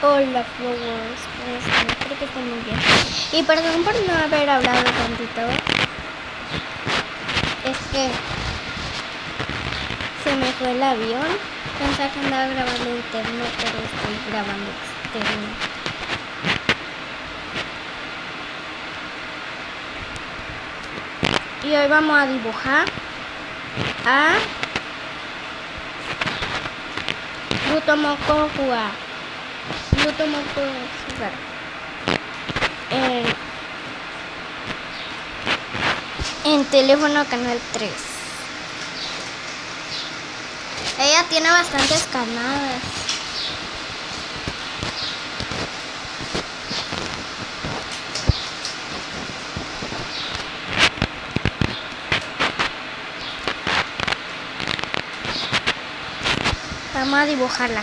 Hola, Flowers. Pues espero que estén muy bien. Y perdón por no haber hablado tantito. Es que se me fue el avión. Pensaba que andaba grabando interno, pero estoy grabando externo. Y hoy vamos a dibujar a Yutomoko Hua. Yutomoko Hua. En teléfono canal 3. Ella tiene bastantes canadas. Vamos a dibujarla.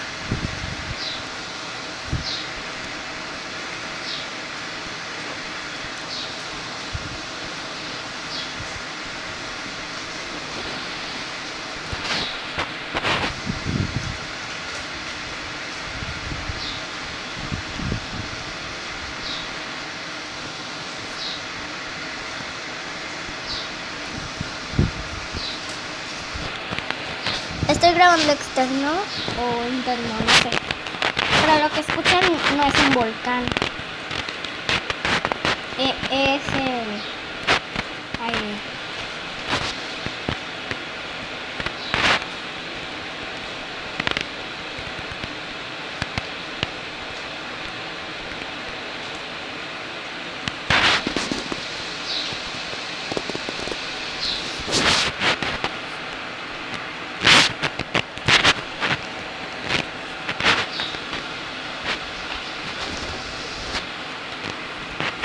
Estoy grabando externo o interno, no sé. Pero lo que escuchan no es un volcán. Es el aire.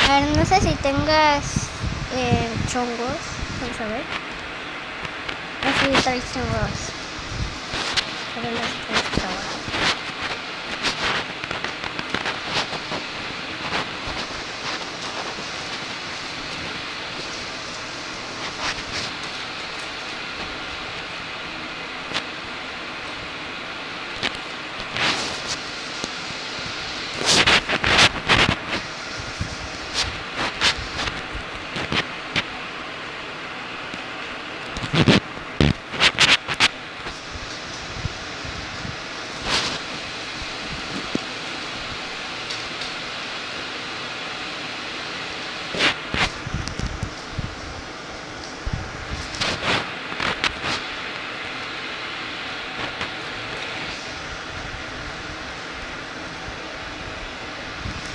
A ver, no sé si tengas chongos, vamos a ver. Así trae chongos. Pero los traes ahora.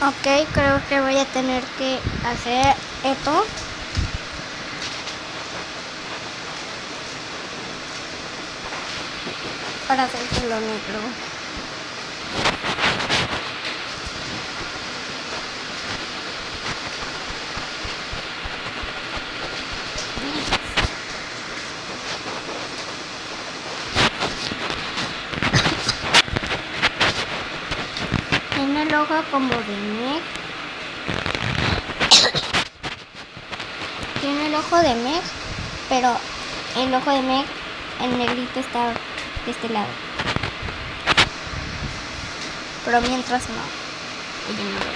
Ok, creo que voy a tener que hacer esto. Para hacérselo negro. Tiene el ojo como de Meg. Tiene el ojo de Meg, pero el ojo de Meg, el negrito está de este lado. Pero mientras no. Ella no ve.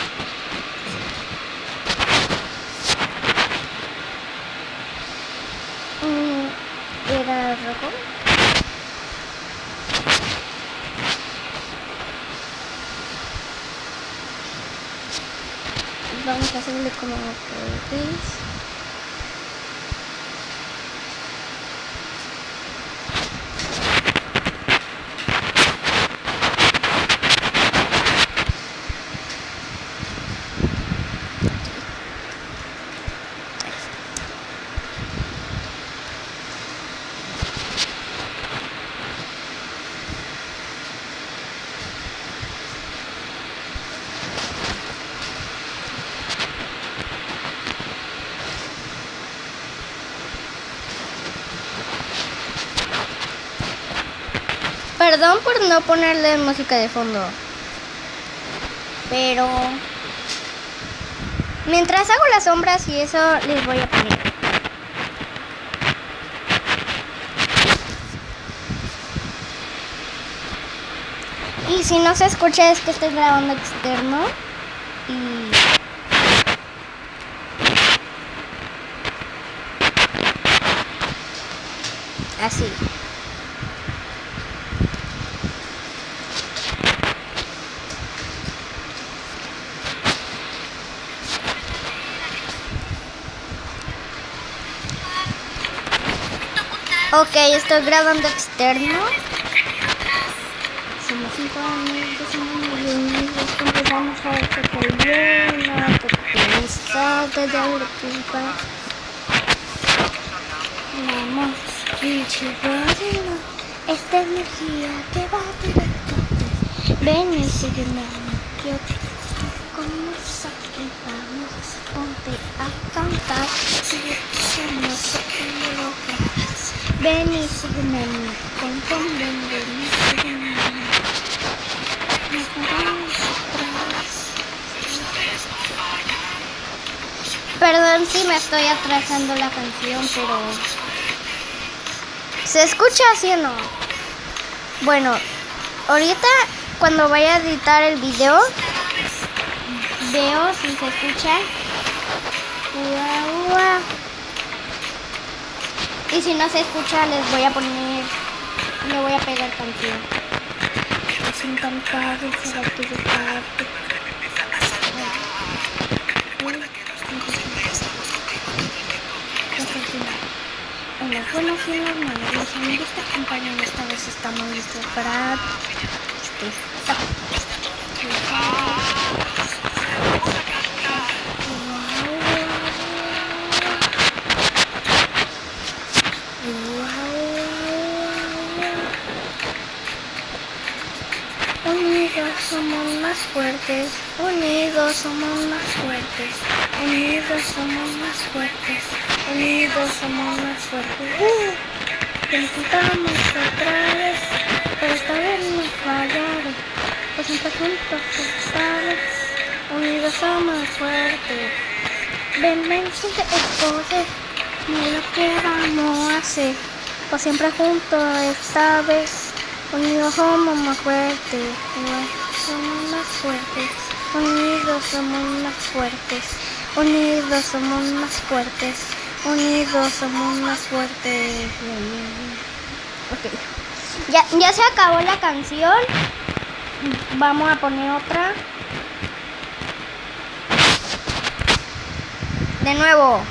¿Era rojo? Vamos a hacerle como gris. Perdón por no ponerle música de fondo. Pero mientras hago las sombras y eso les voy a poner. Y si no se escucha es que estoy grabando externo. Y así. Ok, estoy grabando externo. Somos 5 amigos, somos muy unidos, empezamos a ver que llena, que pensar desde la culpa. Vamos, chihuahua, esta energía que va directo. Ven y sígueme, yo te como aquí vamos, ponte a cantar, sigue somos locas. Ven y sígueme, con ven y sígueme. Nos vamos atrás. Perdón si me estoy atrasando la canción, pero ¿se escucha así o no? Bueno, ahorita cuando vaya a editar el video, veo si se escucha. Y si no se escucha, le voy a pegar canción. Es encantado será tu parte. En las buenas y en las malas, los amigos te acompañan. Esta vez estamos listos para Unidos somos más fuertes, unidos somos más fuertes, unidos somos más fuertes, unidos somos más fuertes. Te intentamos otra vez, pero esta vez no fallaron. Pues siempre juntos, ¿sabes? Unidos somos más fuertes. Ven, siente el poder, mira lo que vamos a hacer. Pues siempre juntos, esta vez. Unidos somos más fuertes, somos más fuertes, unidos somos más fuertes, unidos somos más fuertes, unidos somos más fuertes. Okay. Ya se acabó la canción. Vamos a poner otra. De nuevo.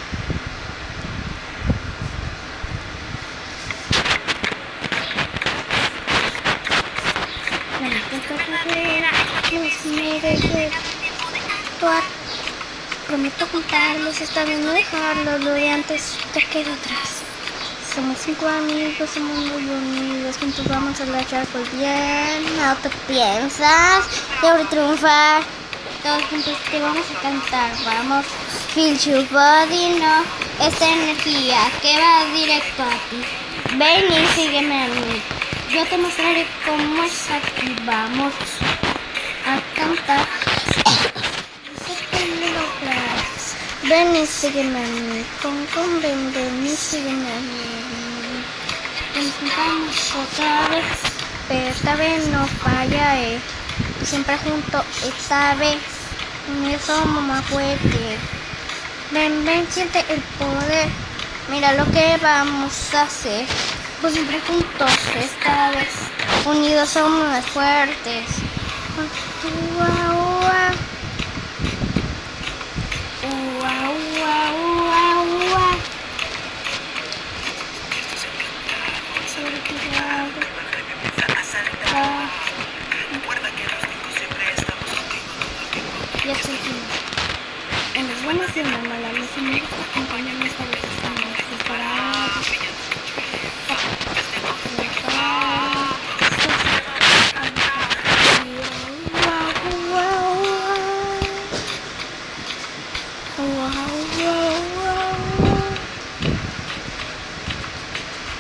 Prometo juntarlos, esta vez no dejarlo, lo de antes te queda atrás. Somos 5 amigos, somos muy unidos, juntos vamos a luchar por bien. No te piensas que voy a triunfar. Todos juntos te vamos a cantar, vamos. Feel your body, no, esta energía que va directo a ti. Ven y sígueme a mí. Yo te mostraré cómo es aquí, vamos a cantar. Ven y sígueme a mí, ven y sígueme a mí. Nos juntamos otra vez, pero esta vez no falla, siempre juntos, esta vez unidos somos más fuertes. Ven, siente el poder, mira lo que vamos a hacer. Pues siempre juntos, esta vez unidos somos más fuertes. Ya estoy aquí. En las buenas y en las malas, los amigos te acompañan. Esta vez estamos preparados.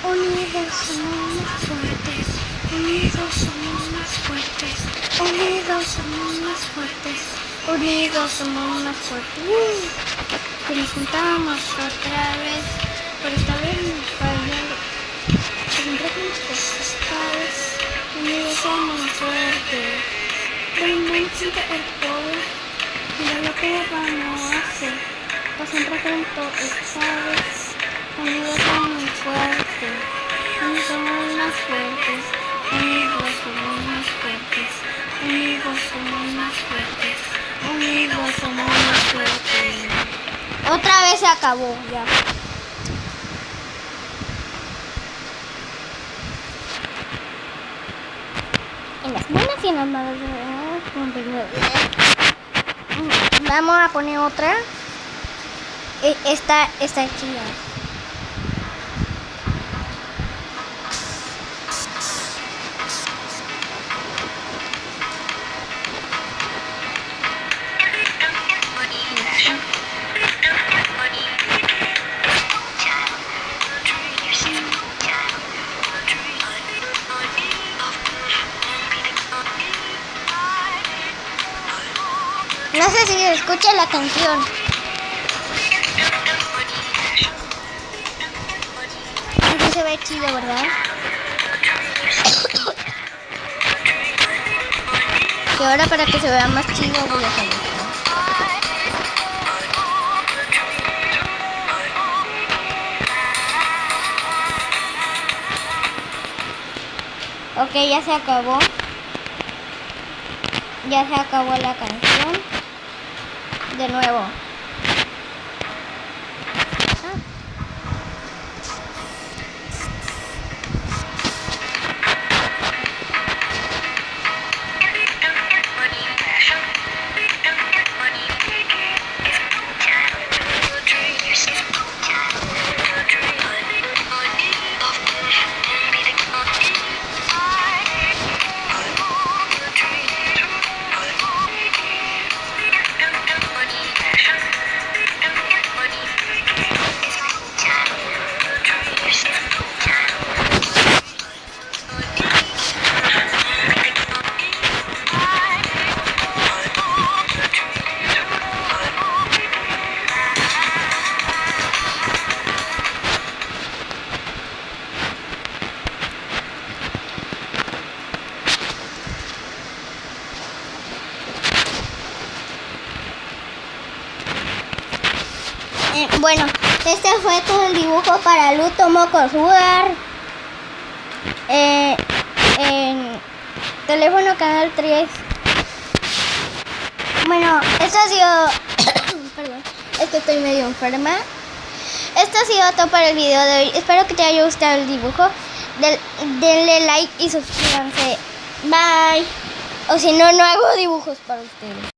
Unidos somos más fuertes, unidos somos más fuertes, unidos somos más fuertes, unidos somos más fuertes. Que nos juntamos otra vez, pero esta vez nos fallaron. Siempre juntos, esta vez unidos somos fuertes. Invencible el poder. Mira lo que vamos a hacer. Pues siempre juntos esta vez. Unidos somos fuertes. Unidos somos más fuertes. Unidos somos más fuertes. Unidos somos más fuertes. Unidos somos más fuertes. Otra vez se acabó ya. En las buenas y en las malas. Vamos a poner otra. Esta chida. No sé si se escucha la canción. Aquí se ve chido, ¿verdad? Y ahora para que se vea más chido voy a salir. Ok, ya se acabó. Ya se acabó la canción. De nuevo. Bueno, este fue todo el dibujo para Luto Moco Sugar. En teléfono canal 3. Bueno, esto ha sido... Perdón, es que estoy medio enferma. Esto ha sido todo para el video de hoy. Espero que te haya gustado el dibujo. Denle like y suscríbanse. Bye. O si no, no hago dibujos para ustedes.